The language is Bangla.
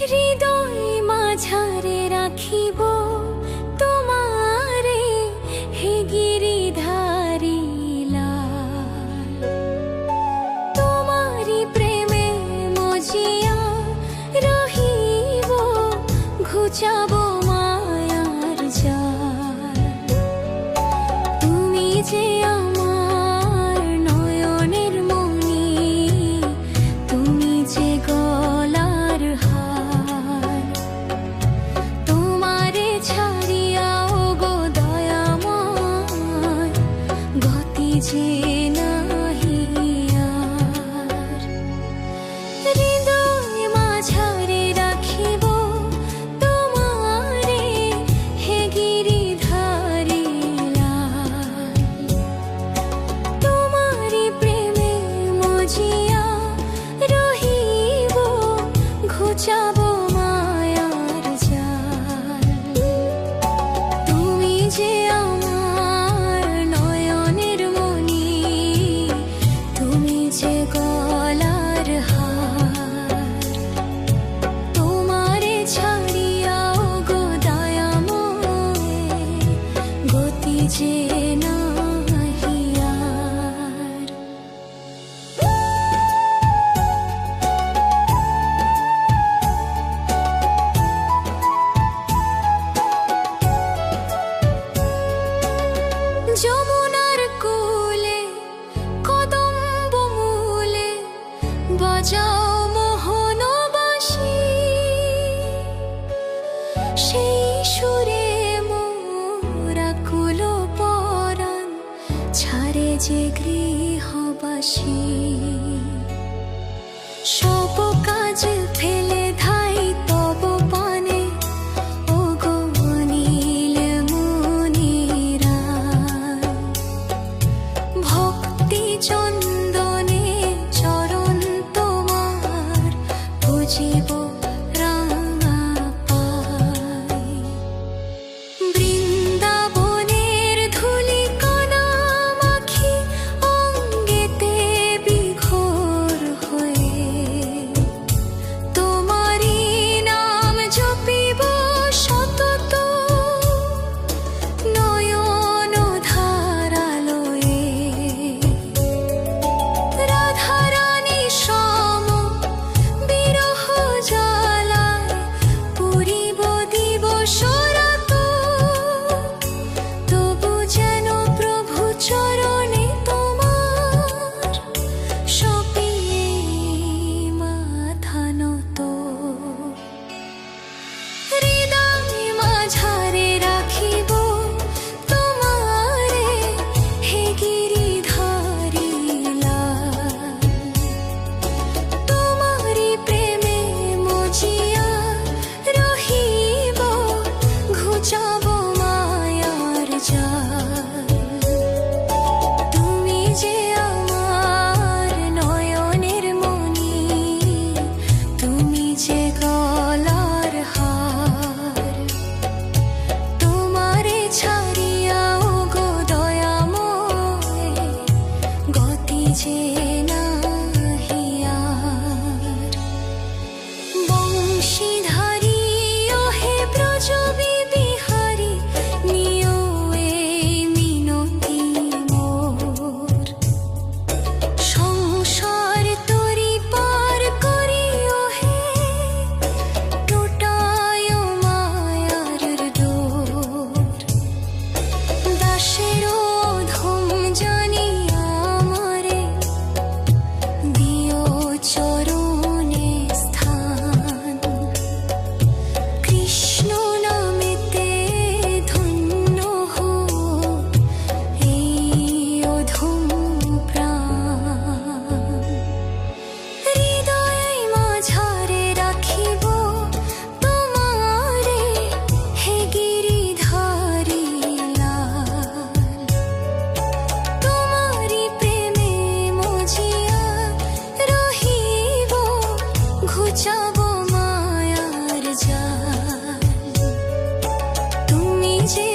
হৃদয় মাঝারে রাখিব তোমারে, হে গিরিধারী লাল। তোমারি প্রেমে মজিয়া রহিব, ঘুচাব মায়ার জাল। তুমি যে আমার নয়নের মণি, তুমি যে গলার হার। তোমারে ছাড়িয়াও গো দয়াময়, গতি যে নাহি আর। হৃদয় মাঝারে রাখিব তোমারে, হে গিরিধারী লাল। তোমারি প্রেমে মজিয়া রহিব, ঘুচাব মায়ার জাল। তুমি যে আমার নয়নের মণি, তুমি যে গলার হার। তোমারে ছাড়িয়াও গো দয়াময়, গতি যে নাহি আর। যমুনার কূলে কদম্ব মূলে বাজাও মোহন বাঁশি, সেই সুরে মোর আকুল পরাণ ছাড়ে যে গৃহবাসী। সব কাজ ফেলে ধাই তব পানে, ও গো নীল মনিরায়। ভক্তি চন্দনে চরণ তোমার, বুঝিব রাঙা পাই। বৃন্দাবনের ধূলি কণা মাখি অঙ্গেতে বিঘোর হয়ে, তোমার যে